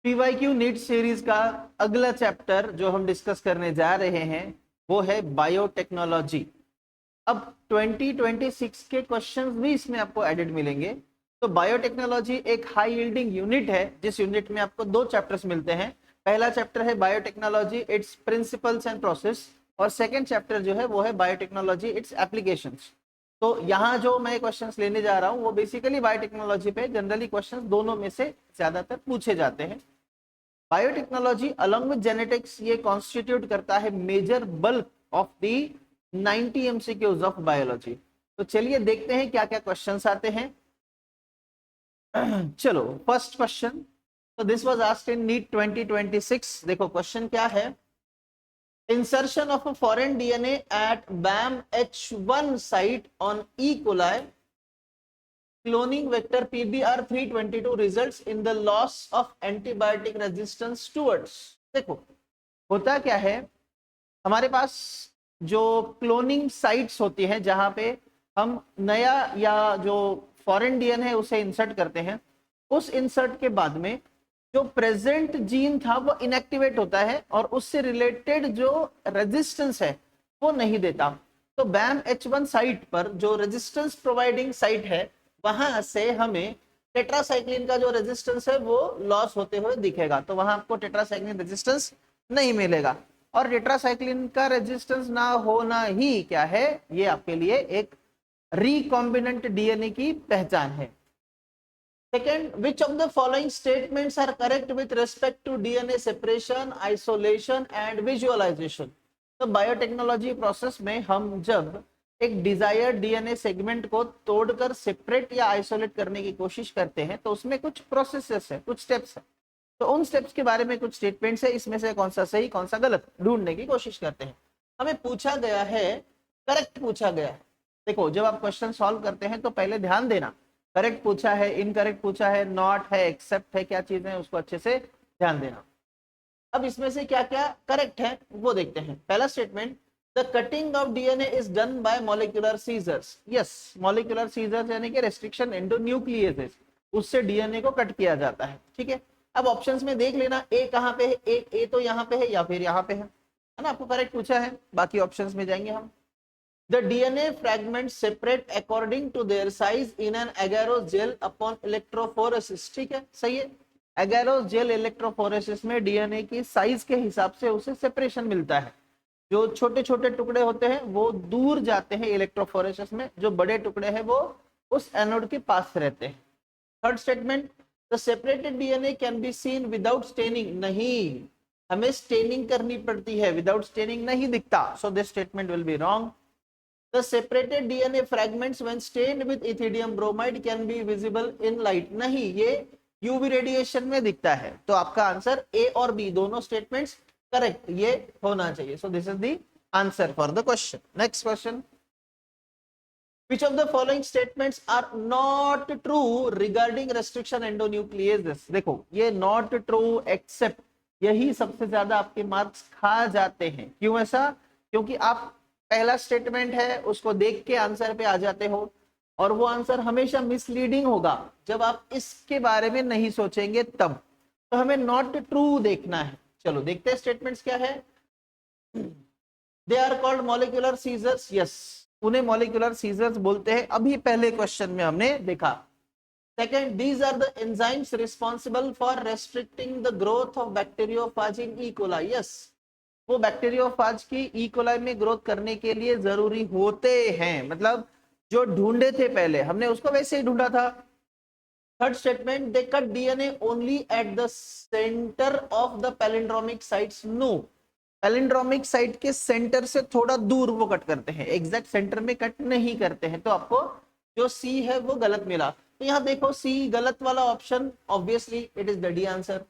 PYQ NEET series का अगला chapter जो हम डिस्कस करने जा रहे हैं वो है बायोटेक्नोलॉजी। अब 2026 के क्वेश्चंस भी इसमें आपको एडेड मिलेंगे। तो बायोटेक्नोलॉजी एक हाई यील्डिंग यूनिट है, जिस यूनिट में आपको दो चैप्टर्स मिलते हैं। पहला चैप्टर है biotechnology it's principles and process, और सेकेंड चैप्टर जो है वो है बायोटेक्नोलॉजी इट्स एप्लीकेशंस। तो यहाँ जो मैं क्वेश्चंस लेने जा रहा हूँ वो बेसिकली बायोटेक्नोलॉजी पे जनरली क्वेश्चंस दोनों में से ज्यादातर पूछे जाते हैं। बायोटेक्नोलॉजी अलॉन्ग विद जेनेटिक्स ये कॉन्स्टिट्यूट करता है major bulk of the 90 MCQs of biology. तो चलिए देखते हैं क्या क्या क्वेश्चंस आते हैं। चलो फर्स्ट क्वेश्चन, तो this was asked in NEET 2026। देखो क्वेश्चन क्या है। Insertion of a foreign DNA at BAMH1 site on E coli cloning vector PBR322 results in the loss of antibiotic resistance towards। देखो होता क्या है, हमारे पास जो क्लोनिंग साइट्स होती हैं जहां पे हम नया या जो फॉरेन डीएनए है उसे इंसर्ट करते हैं, उस इंसर्ट के बाद में जो प्रेजेंट जीन था वो इनएक्टिवेट होता है और उससे रिलेटेड जो रेजिस्टेंस है वो नहीं देता। तो BAMH1 साइट पर जो रेजिस्टेंस प्रोवाइडिंग साइट है वहां से हमें टेट्रासाइक्लिन का जो रेजिस्टेंस है वो लॉस होते हुए दिखेगा। तो वहां आपको टेट्रासाइक्लिन रेजिस्टेंस नहीं मिलेगा, और टेट्रासाइक्लिन का रेजिस्टेंस ना होना ही क्या है, ये आपके लिए एक रिकॉम्बिनेंट डीएनए की पहचान है। Second, which of the following statements are correct with respect to DNA separation, isolation and visualization. तो बायोटेक्नोलॉजी प्रोसेस में हम जब एक डिजायर्ड डीएनए सेगमेंट को तोड़कर सेपरेट या आइसोलेट करने की कोशिश करते हैं तो उसमें कुछ प्रोसेसेस है, कुछ स्टेप्स है। तो उन स्टेप्स के बारे में कुछ स्टेटमेंट्स है, इसमें से कौन सा सही कौन सा गलत ढूंढने की कोशिश करते हैं। हमें पूछा गया है, करेक्ट पूछा गया है। देखो जब आप क्वेश्चन सॉल्व करते हैं तो पहले ध्यान देना, करेक्ट पूछा है, इनकरेक्ट पूछा है, नॉट है, एक्सेप्ट है, क्या चीजें हैं उसको अच्छे से ध्यान देना। अब इसमें से क्या क्या करेक्ट है वो देखते हैं। पहला statement, the cutting of DNA is done by molecular scissors. Yes, molecular scissors यानी कि रेस्ट्रिक्शन एंडोन्यूक्लियेसेस, उससे डीएनए को कट किया जाता है। ठीक है, अब ऑप्शंस में देख लेना ए कहां पे है, एक ए तो यहाँ पे है या फिर यहाँ पे है ना, आपको करेक्ट पूछा है। बाकी ऑप्शंस में जाएंगे हम। The DNA fragment separate according to their size in an agarose gel upon electrophoresis. ठीक है, सही है। एगारोस जेल इलेक्ट्रोफोरेसिस में डीएनए की साइज के हिसाब से उसे सेपरेशन मिलता है। जो छोटे छोटे टुकड़े होते हैं वो दूर जाते हैं इलेक्ट्रोफोरेसिस में, जो बड़े टुकड़े हैं वो उस एनोड के पास रहते हैं। Third statement, the separated DNA can be seen without staining. नहीं, हमें स्टेनिंग करनी पड़ती है, विदाउट स्टेनिंग नहीं दिखता। So this statement will be wrong. The separated DNA fragments when stained with ethidium bromide can be visible in light। नहीं, ये UV radiation में दिखता है। तो आपका आंसर ए और बी दोनों स्टेटमेंट्स करेक्ट ये होना चाहिए। सो this is the answer for the question. Next question, which of the following statements are not true regarding restriction endonucleases। देखो ये not true except, यही सबसे ज्यादा आपके मार्क्स खा जाते हैं। क्यों ऐसा? क्योंकि आप पहला स्टेटमेंट है उसको देख के आंसर पे आ जाते हो, और वो आंसर हमेशा मिसलीडिंग होगा जब आप इसके बारे में नहीं सोचेंगे तब। तो हमें नॉट ट्रू देखना है। चलो देखते हैं स्टेटमेंट्स क्या है। They are called molecular scissors. Yes, उन्हें मॉलिक्यूलर सीजर्स बोलते हैं, अभी पहले क्वेश्चन में हमने देखा। Second, these are the enzymes responsible for restricting the growth of bacteriophage in E coli. Yes, वो बैक्टीरियोफाज की ई कोलाई में ग्रोथ करने के लिए जरूरी होते हैं, मतलब जो ढूंढे थे पहले हमने उसको वैसे ही ढूंढा था। Third statement, they cut DNA only at the centre of the palindromic sites. No, palindromic site के सेंटर से थोड़ा दूर वो कट करते हैं, एग्जैक्ट सेंटर में कट नहीं करते हैं। तो आपको जो सी है वो गलत मिला। तो यहाँ देखो सी गलत वाला option, obviously it is the D answer.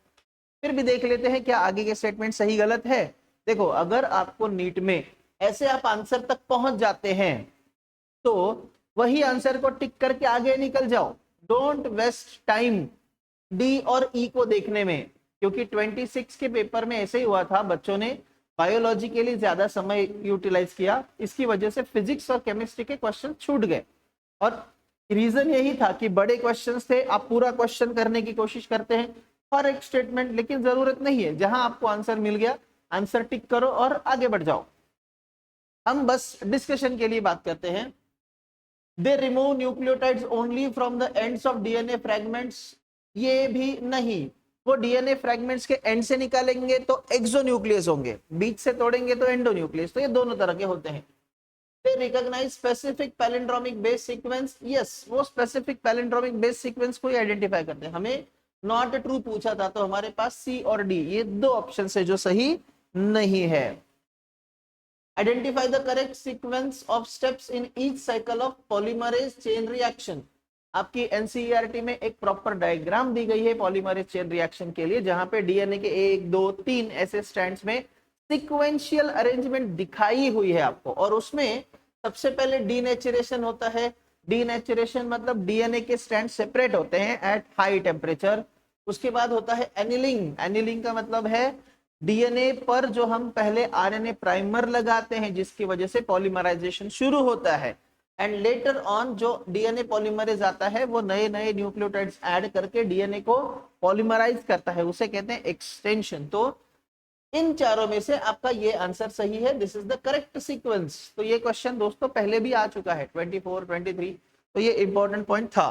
फिर भी देख लेते हैं क्या आगे के स्टेटमेंट सही गलत है। देखो अगर आपको नीट में ऐसे आप आंसर तक पहुंच जाते हैं तो वही आंसर को टिक करके आगे निकल जाओ। डोंट वेस्ट टाइम डी और ई को देखने में, क्योंकि 26 के पेपर में ऐसे ही हुआ था, बच्चों ने बायोलॉजी के लिए ज्यादा समय यूटिलाइज किया, इसकी वजह से फिजिक्स और केमिस्ट्री के क्वेश्चन छूट गए। और रीजन यही था कि बड़े क्वेश्चंस थे, आप पूरा क्वेश्चन करने की कोशिश करते हैं, फॉर एक स्टेटमेंट, लेकिन जरूरत नहीं है, जहां आपको आंसर मिल गया आंसर टिक करो और आगे बढ़ जाओ। हम बस डिस्कशन के लिए बात करते हैं। They remove nucleotides only from the ends of DNA fragments, ये भी नहीं, वो डीएनए फ्रैगमेंट्स के एंड से निकालेंगे तो एक्सोन्यूक्लियस होंगे, बीच से तोड़ेंगे तो एंडोन्यूक्लियस, तो ये दोनों तरह के होते हैं। They recognize specific palindromic base sequence, yes, वो specific palindromic base sequence को ही आइडेंटिफाई करते हैं। हमें नॉट ट्रू पूछा था तो हमारे पास सी और डी, ये दो ऑप्शन है जो सही नहीं है। Identify the correct sequence of steps in each cycle of polymerase chain reaction, आपकी एनसीईआरटी में एक प्रॉपर डायग्राम दी गई है पॉलीमरेज चेन रिएक्शन के लिए, जहां पे डीएनए के 1 2 3 ऐसे स्ट्रैंड्स में सीक्वेंशियल अरेंजमेंट दिखाई हुई है आपको, और उसमें सबसे पहले डीनेचुरेशन होता है। डीनेचुरेशन मतलब डीएनए के स्ट्रैंड सेपरेट होते हैं एट हाई टेम्परेचर। उसके बाद होता है एनिलिंग, एनिलिंग का मतलब है डीएनए पर जो हम पहले आरएनए प्राइमर लगाते हैं जिसकी वजह से पॉलीमराइजेशन शुरू होता है, एंड लेटर ऑन जो डीएनए पॉलीमरेज आता है वो नए नए न्यूक्लियोटाइड्स ऐड करके डीएनए को पॉलीमराइज करता है, उसे कहते हैं एक्सटेंशन। तो इन चारों में से आपका ये आंसर सही है, this is the correct sequence. तो ये क्वेश्चन दोस्तों पहले भी आ चुका है 24 23, तो ये इंपॉर्टेंट पॉइंट था।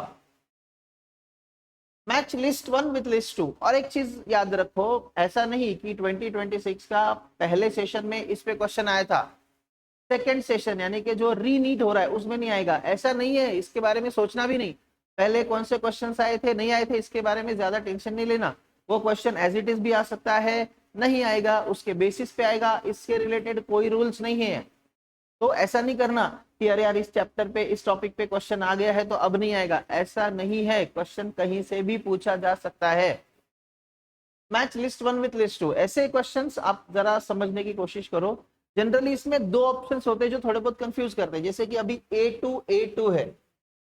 मैच लिस्ट 1 विथ लिस्ट 2, और एक चीज याद रखो, ऐसा नहीं कि 2026 का पहले सेशन में इस पे क्वेश्चन आया था, सेकेंड सेशन यानी कि जो रीनीट हो रहा है उसमें नहीं आएगा, ऐसा नहीं है, इसके बारे में सोचना भी नहीं। पहले कौन से क्वेश्चन आए थे नहीं आए थे इसके बारे में ज्यादा टेंशन नहीं लेना, वो क्वेश्चन एज इट इज भी आ सकता है, नहीं आएगा उसके बेसिस पे आएगा, इसके रिलेटेड कोई रूल्स नहीं है। तो ऐसा नहीं करना कि अरे यार इस चैप्टर पे इस टॉपिक पे क्वेश्चन आ गया है तो अब नहीं आएगा, ऐसा नहीं है, क्वेश्चन कहीं से भी पूछा जा सकता है। मैच लिस्ट 1 विथ लिस्ट 2, ऐसे क्वेश्चंस आप जरा समझने की कोशिश करो। जनरली इसमें दो ऑप्शंस होते हैं जो थोड़े बहुत कंफ्यूज करते हैं, जैसे कि अभी A2 है,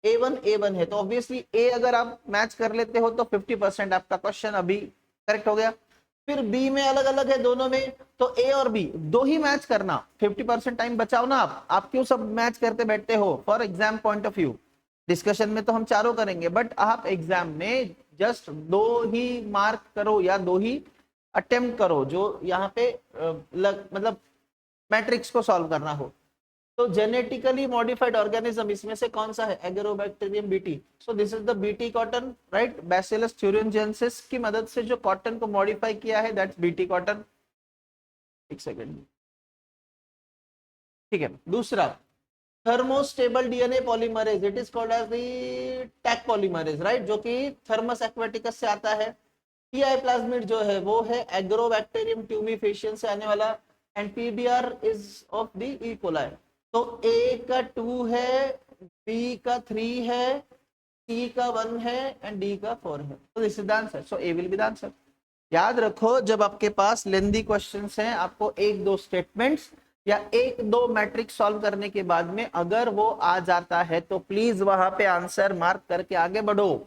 A1 है, तो ऑब्वियसली A अगर आप मैच कर लेते हो तो 50% आपका क्वेश्चन अभी करेक्ट हो गया। फिर बी में अलग अलग है दोनों में, तो ए और बी दो ही मैच करना, 50% टाइम बचाओ ना आप क्यों सब मैच करते बैठते हो। For exam point of view, discussion में तो हम चारों करेंगे, बट आप एग्जाम में जस्ट दो ही मार्क करो या दो ही अटेम्प्ट करो जो यहाँ पे मतलब मैट्रिक्स को सॉल्व करना हो। तो जेनेटिकली मॉडिफाइड ऑर्गेनिज्म इसमें से कौन सा है, agrobacterium BT, so this is the BT cotton, right. Bacillus thuringiensis की मदद से जो कॉटन को मॉडिफाई किया है दैट्स बीटी कॉटन। एक सेकेंड, ठीक है। दूसरा thermostable DNA polymerase, it is called as the Taq polymerase, right, जो कि थर्मस एक्वेटिकस से आता है। टीआई प्लाज्मिड जो है वो है एग्रोबैक्टीरियम ट्यूमिफेशियन से आने वाला, and PBR is of the E coli. तो ए का 2 है, बी का 3 है, सी का 1 है एंड डी का 4 है, तो this is the answer, so A will be the answer. याद रखो जब आपके पास लेंदी क्वेश्चंस हैं, आपको एक दो स्टेटमेंट्स या एक दो मैट्रिक्स सॉल्व करने के बाद में अगर वो आ जाता है तो प्लीज वहां पे आंसर मार्क करके आगे बढ़ो।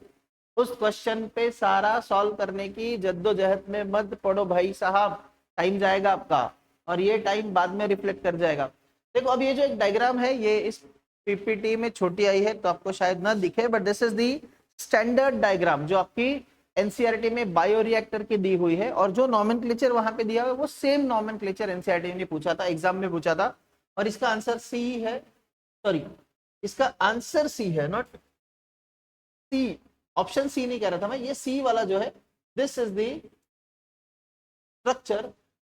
उस क्वेश्चन पे सारा सॉल्व करने की जद्दोजहद में मत पड़ो भाई साहब, टाइम जाएगा आपका और ये टाइम बाद में रिफ्लेक्ट कर जाएगा। देखो अब ये जो एक डायग्राम है ये इस पीपीटी में छोटी आई है तो आपको शायद ना दिखे, but this is the standard diagram जो आपकी एनसीईआरटी में बायोरिएक्टर की दी हुई है, और जो नॉमेनक्लेचर वहां पे दिया हुआ है वो सेम नॉमेनक्लेचर एनसीईआरटी ने पूछा था, एग्जाम में पूछा था, और इसका आंसर सी है, सॉरी इसका आंसर सी है, नॉट सी, ऑप्शन सी नहीं कह रहा था मैं, ये सी वाला जो है दिस इज द स्ट्रक्चर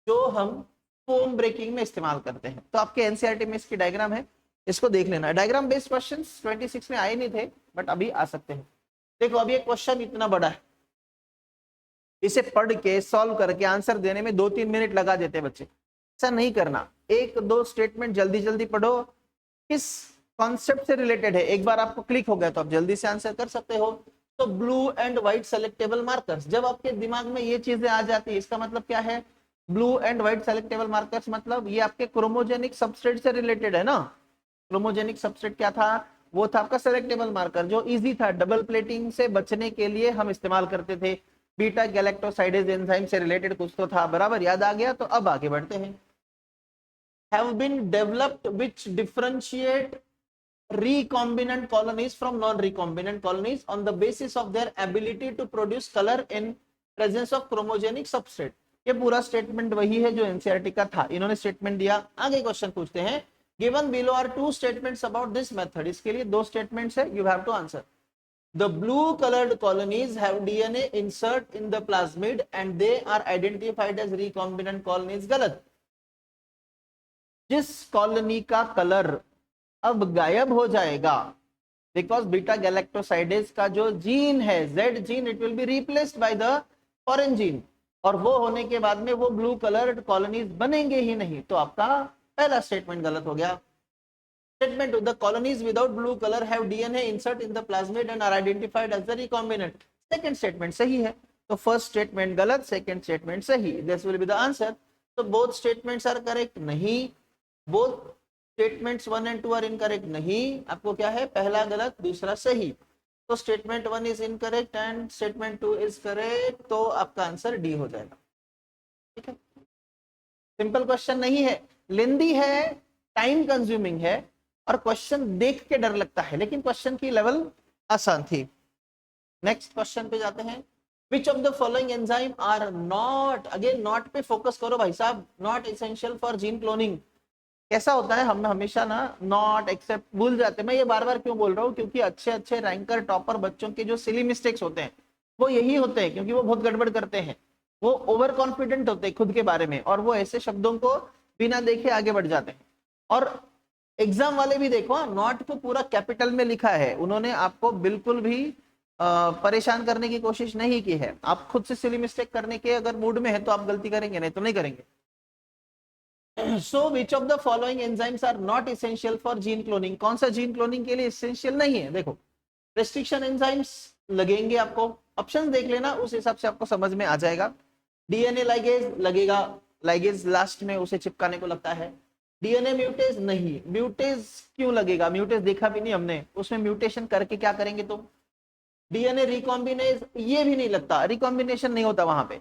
जो हम फोम ब्रेकिंग में इस्तेमाल करते हैं। तो आपके एनसीईआरटी में इसकी डायग्राम है, इसको देख लेना। डायग्राम बेस्ड क्वेश्चंस 26 में आए नहीं थे बट अभी आ सकते हैं। देखो अब ये क्वेश्चन इतना बड़ा है, इसे पढ़ के सॉल्व करके आंसर देने में 2-3 मिनट लगा देते हैं बच्चे, ऐसा नहीं करना। एक दो स्टेटमेंट जल्दी जल्दी पढ़ो, किस कॉन्सेप्ट से रिलेटेड है एक बार आपको क्लिक हो गया तो आप जल्दी से आंसर कर सकते हो। तो blue and white selectable markers, जब आपके दिमाग में ये चीजें आ जाती है इसका मतलब क्या है, blue and white selectable markers मतलब ये आपके क्रोमोजेनिक सबस्ट्रेट से रिलेटेड है ना। क्रोमोजेनिक सबस्ट्रेट क्या था, वो था आपका सेलेक्टेबल मार्कर जो इजी था, डबल प्लेटिंग से बचने के लिए हम इस्तेमाल करते थे। बीटा गैलेक्टोसाइडेज एंजाइम से रिलेटेड कुछ तो था, बराबर याद आ गया। तो अब आगे बढ़ते हैं। Have been developed which differentiate recombinant colonies from non-recombinant colonies on the basis of their ability to produce color in presence of chromogenic substrate. ये पूरा स्टेटमेंट वही है जो एनसीईआरटी का था, इन्होंने स्टेटमेंट दिया। आगे क्वेश्चन पूछते हैं, given below are two statements about this method. इसके लिए दो स्टेटमेंट्स है, you have to answer. The blue colored colonies have DNA insert in the plasmid and they are identified as recombinant colonies। गलत। जिस colony का colour अब गायब हो जाएगा बिकॉज बीटा गैलेक्टोसाइडेज का जो जीन है Z gene, it will be replaced by the foreign gene, और वो होने के बाद में वो ब्लू कलर्ड कॉलोनीज बनेंगे ही नहीं। तो आपका पहला स्टेटमेंट गलत हो गया। Statement: the colonies without blue color have DNA insert in the plasmid and are identified as the recombinant। Second statement सही है, तो first statement गलत, second statement सही। This will be the answer। So both statements are correct नहीं, both statements 1 and 2 are incorrect नहीं। आपको क्या है, पहला गलत दूसरा सही। तो statement 1 is incorrect and statement 2 is correct। तो आपका आंसर डी हो जाएगा। ठीक है, सिंपल क्वेश्चन नहीं है, लेंदी है, टाइम कंज्यूमिंग है, और क्वेश्चन देख के डर लगता है, लेकिन क्वेश्चन की लेवल आसान थी। नेक्स्ट क्वेश्चन पे जाते हैं। Which of the following enzyme are not, again not पे फोकस करो भाई साहब, not essential for gene cloning. कैसा होता है, हम हमेशा ना नॉट एक्सेप्ट भूल जाते हैं। मैं ये बार बार क्यों बोल रहा हूँ, क्योंकि अच्छे अच्छे रैंकर टॉपर बच्चों के जो सिली मिस्टेक्स होते हैं वो यही होते हैं, क्योंकि वो बहुत गड़बड़ करते हैं, वो ओवर कॉन्फिडेंट होते हैं खुद के बारे में, और वो ऐसे शब्दों को बिना देखे आगे बढ़ जाते हैं। और एग्जाम वाले भी देखो, नॉट को पूरा कैपिटल में लिखा है, उन्होंने आपको बिल्कुल भी परेशान करने की कोशिश नहीं की है। आप खुद से सिली मिस्टेक करने के अगर मूड में है तो आप गलती करेंगे, नहीं तो नहीं करेंगे। So which of the following enzymes are not essential for gene cloning. कौन सा जीन क्लोनिंग के लिए एसेंशियल नहीं है? देखो, रेस्ट्रिक्शन एंजाइम्स लगेंगे, आपको ऑप्शन देख लेना, उस हिसाब से आपको समझ में आ जाएगा। डीएनए लाइगेज लगेगा, लाइगेज लास्ट में उसे चिपकाने को लगता है। डीएनए म्यूटेज नहीं, म्यूटेज क्यों लगेगा, म्यूटेज देखा भी नहीं हमने, उसमें म्यूटेशन करके क्या करेंगे तुम। डीएनए रिकॉम्बिनेज, ये भी नहीं लगता, रिकॉम्बिनेशन नहीं होता वहां पे।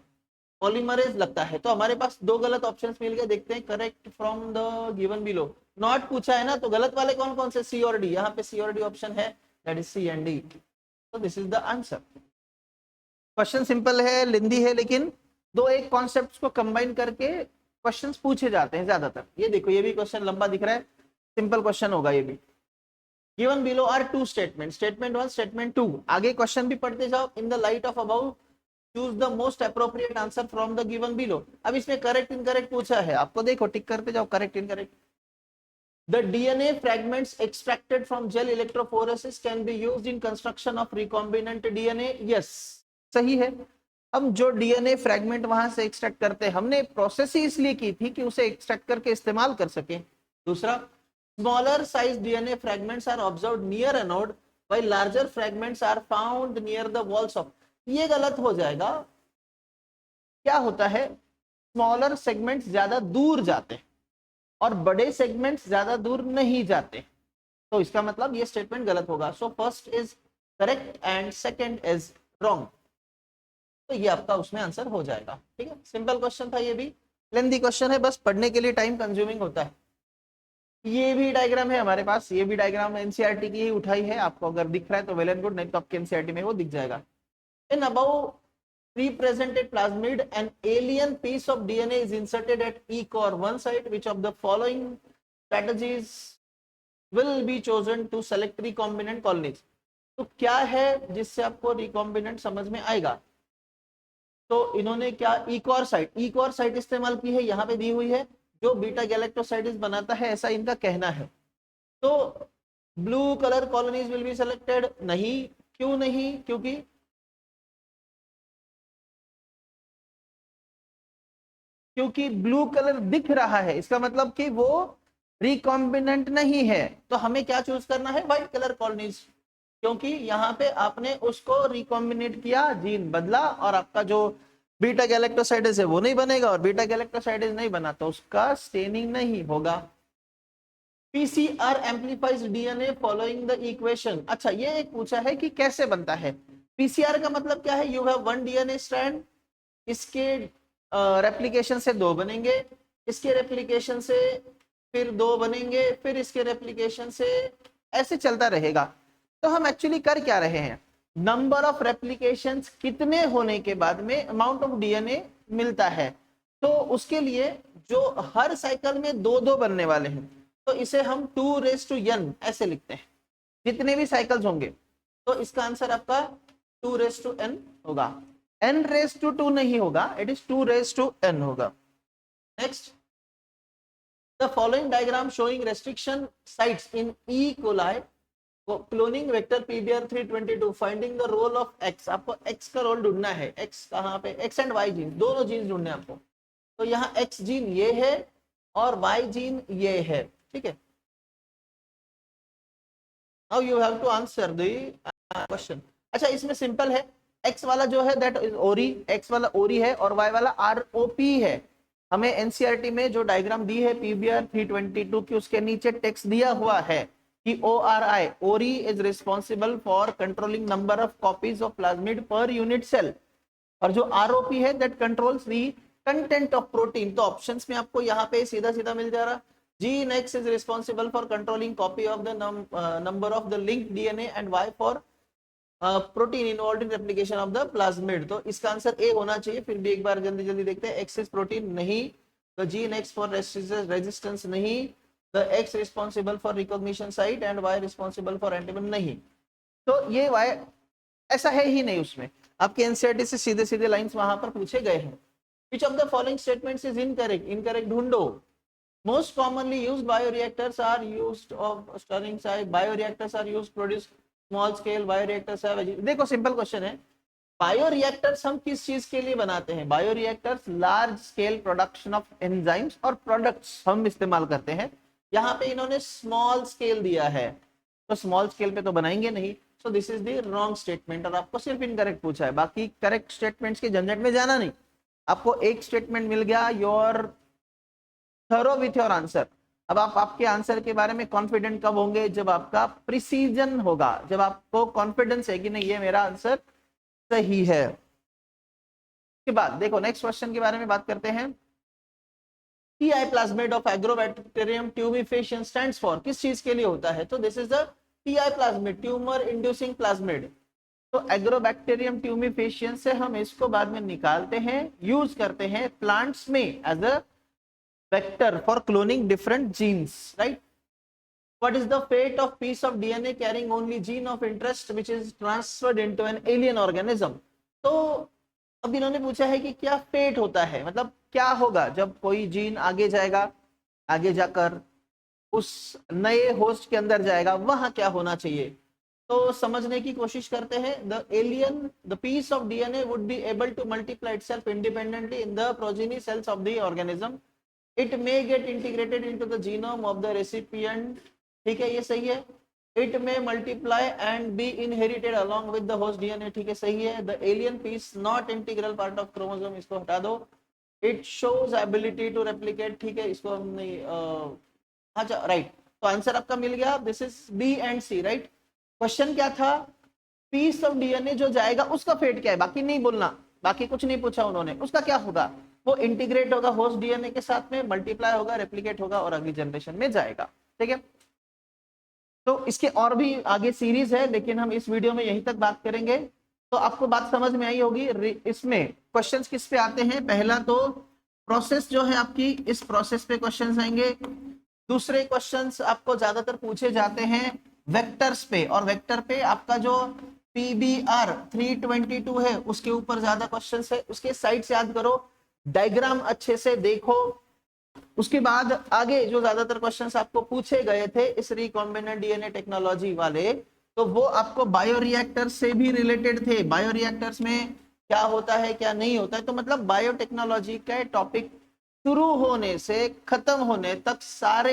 पॉलीमरेज लगता है। तो हमारे पास दो गलत ऑप्शंस मिल गए, देखते हैं correct from the given below. Not पूछा है ना, तो गलत वाले कौन कौन से, सी और डी, यहाँ पे सी और डी ऑप्शन है, that is C and D. तो this is the answer. Question simple है, लेंदी है, लेकिन दो एक कॉन्सेप्ट्स को कंबाइन करके क्वेश्चंस पूछे जाते हैं ज्यादातर। ये देखो, ये भी क्वेश्चन लंबा दिख रहा है, सिंपल क्वेश्चन होगा ये भी। Given below are two statement, statement 1, statement 2। आगे क्वेश्चन भी पढ़ते जाओ। In the light of above choose the most appropriate answer from the given below. अब इसमें करेक्ट इनकरेक्ट पूछा है, आपको देखो टिक करते जाओ, correct incorrect. The DNA fragments extracted from gel electrophoresis can be used in construction of recombinant DNA। Yes, सही है। अब जो डीएनए फ्रैगमेंट वहां से एक्सट्रैक्ट करते हैं, हमने प्रोसेस ही इसलिए की थी कि उसे एक्सट्रैक्ट करके इस्तेमाल कर सके। दूसरा, smaller size DNA fragments are observed near anode while larger fragments are found near the walls of. ये गलत हो जाएगा। क्या होता है, स्मॉलर सेगमेंट्स ज्यादा दूर जाते हैं और बड़े सेगमेंट्स ज्यादा दूर नहीं जाते, तो इसका मतलब ये स्टेटमेंट गलत होगा। So first is correct and second is wrong. तो ये आपका उसमें आंसर हो जाएगा। ठीक है, सिंपल क्वेश्चन था, ये भी लेंथी क्वेश्चन है, बस पढ़ने के लिए टाइम कंज्यूमिंग होता है। ये भी डायग्राम है हमारे पास, ये भी डायग्राम एनसीईआरटी की ही उठाई है, आपको अगर दिख रहा है तो वेल एंड गुड, नहीं तो आपके एनसीईआरटी में वो दिख जाएगा। In about represented plasmid, an alien piece of DNA is inserted at E core one site. Which of the following strategies will be chosen to select recombinant colonies? तो क्या है जिससे आपको recombinant समझ में आएगा? तो इन्होंने क्या E-core साइट इस्तेमाल की है, यहाँ पे दी हुई है, जो बीटा गैलेक्टोसाइड्स बनाता है, ऐसा इनका कहना है। तो blue colour colonies will be selected नहीं, क्यों नहीं? क्योंकि ब्लू कलर दिख रहा है, इसका मतलब कि वो रिकॉम्बिनेंट नहीं है। तो हमें क्या चूज करना है, व्हाइट कलर कॉलोनीज, क्योंकि यहाँ पे आपने उसको रिकॉम्बिनेट किया, जीन बदला, और आपका जो बीटा गैलेक्टोसाइडेज है वो नहीं बनेगा, और बीटा गैलेक्टोसाइडेज नहीं बना तो उसका स्टेनिंग नहीं होगा। PCR amplifies DNA following the equation. अच्छा, ये एक पूछा है कि कैसे बनता है। पीसीआर का मतलब क्या है, you have one DNA strand, इसके रेप्लिकेशन से दो बनेंगे, इसके रेप्लिकेशन से फिर दो बनेंगे, फिर इसके रेप्लिकेशन से, ऐसे चलता रहेगा। तो हम एक्चुअली कर क्या रहे हैं, नंबर ऑफ रेप्लिकेशंस कितने होने के बाद में अमाउंट ऑफ डीएनए मिलता है। तो उसके लिए जो हर साइकिल में दो दो बनने वाले हैं, तो इसे हम 2n ऐसे लिखते हैं, जितने भी साइकिल्स होंगे। तो इसका आंसर आपका 2n होगा, n⁻² नहीं होगा, इट इज 2n होगा। Next, the following diagram showing restriction sites in E coli cloning vector PBR 322 finding the role of x। आपको x का रोल ढूंढना है, x कहाँ पे, x एंड y जीन, दोनों जीन ढूंढने हैं आपको। तो यहाँ x जीन ये है और y जीन ये है, ठीक है। Now you have to answer the question. अच्छा, इसमें सिंपल है, x वाला जो है दैट इज ओरी, x वाला ओरी है और y वाला ROP है। हमें एनसीईआरटी में जो डायग्राम दी है PBR 322 की, उसके नीचे टेक्स्ट दिया हुआ है कि ORI, ori is responsible for controlling number of copies of plasmid per unit cell, और जो ROP है that controls the content of protein. तो ऑप्शंस में आपको यहाँ पे सीधा सीधा मिल जा रहा, gene X is responsible for controlling copy of the number of the linked DNA and Y for protein involved in replication of the plasmid। तो इसका आंसर A होना चाहिए। फिर भी एक बार जल्दी जल्दी देखते हैं, X is protein नहीं, the gene X for resistance नहीं, the X responsible for recognition site and Y responsible for antibody नहीं। तो ये Y ऐसा है ही नहीं, उसमें आपके एनसीईआरटी से सीधे सीधे लाइंस वहां पर पूछे गए हैं। Which of the following statements is incorrect? Incorrect ढूंढो। Most commonly used bioreactors are used of stirring site, bioreactors are used to produce small scale bioreactors है। देखो सिंपल क्वेश्चन है, बायोरिएक्टर्स हम किस चीज के लिए बनाते हैं? Bioreactors large scale production of enzymes और प्रोडक्ट्स हम इस्तेमाल करते हैं। यहाँ पे इन्होंने स्मॉल स्केल दिया है, तो स्मॉल स्केल पे तो बनाएंगे नहीं, सो this is the wrong statement, और आपको सिर्फ इनकरेक्ट पूछा है, बाकी करेक्ट स्टेटमेंट्स के झंझट में जाना नहीं। आपको एक स्टेटमेंट मिल गया, your thorough with your answer. अब आप आपके आंसर के बारे में कॉन्फिडेंट कब होंगे? जब आपका प्रिसीजन होगा, जब आपको कॉन्फिडेंस है कि नहीं ये मेरा आंसर सही है। के बाद देखो नेक्स्ट क्वेश्चन के बारे में बात करते हैं। PI plasmid of agrobacterium tumefaciens stands for, किस चीज के लिए होता है? तो this is the PI plasmid, tumour inducing plasmid. तो एग्रोबैक्टीरियम ट्यूबिफेशियन से हम इसको बाद में निकालते हैं, यूज करते हैं प्लांट्स में as a vector for cloning different genes, right? What is the fate of piece of DNA carrying only gene of interest which is transferred into an alien organism? तो अब इन्होंने पूछा है कि क्या फेट होता है, मतलब क्या होगा जब कोई जीन आगे जाएगा, आगे जाकर उस नए होस्ट के अंदर जाएगा, वहां क्या होना चाहिए? तो समझने की कोशिश करते हैं। the piece of DNA would be able to multiply itself independently in the progeny cells of the organism. It may get integrated into the genome of the recipient, ठीक है, ये सही है। It may multiply and be inherited along with the host DNA, ठीक है, सही है। The alien piece not integral part of chromosome, इसको हटा दो। It shows ability to replicate, ठीक है, इसको हम नहीं अच्छा राइट। तो आंसर आपका मिल गया, this is B and C, right. Question क्या था? पीस ऑफ डीएनए जो जाएगा उसका फेट क्या है, बाकी नहीं बोलना, बाकी कुछ नहीं पूछा उन्होंने। उसका क्या होगा? वो इंटीग्रेट होगा होस्ट डीएनए के साथ में, मल्टीप्लाई होगा, रेप्लिकेट होगा और अगली जनरेशन में जाएगा, ठीक है। तो इसके और भी आगे सीरीज है, लेकिन हम इस वीडियो में यहीं तक बात करेंगे। तो आपको बात समझ में आई होगी। इसमें क्वेश्चंस किस पे आते हैं? पहला तो प्रोसेस जो है आपकी, इस प्रोसेस पे क्वेश्चंस आएंगे। दूसरे क्वेश्चंस आपको ज्यादातर पूछे जाते हैं वेक्टर्स पे, और वेक्टर पे आपका जो PBR 322 है उसके ऊपर ज्यादा क्वेश्चंस है। उसके साइड से याद करो, डायग्राम अच्छे से देखो। उसके बाद आगे जो ज्यादातर क्वेश्चंस आपको पूछे गए थे इस रिकॉम्बिनेंट डीएनए टेक्नोलॉजी वाले, तो वो आपको बायोरिएक्टर से भी रिलेटेड थे। बायोरिएक्टर्स में क्या होता है क्या नहीं होता है, तो मतलब बायोटेक्नोलॉजी का टॉपिक शुरू होने से खत्म होने तक सारे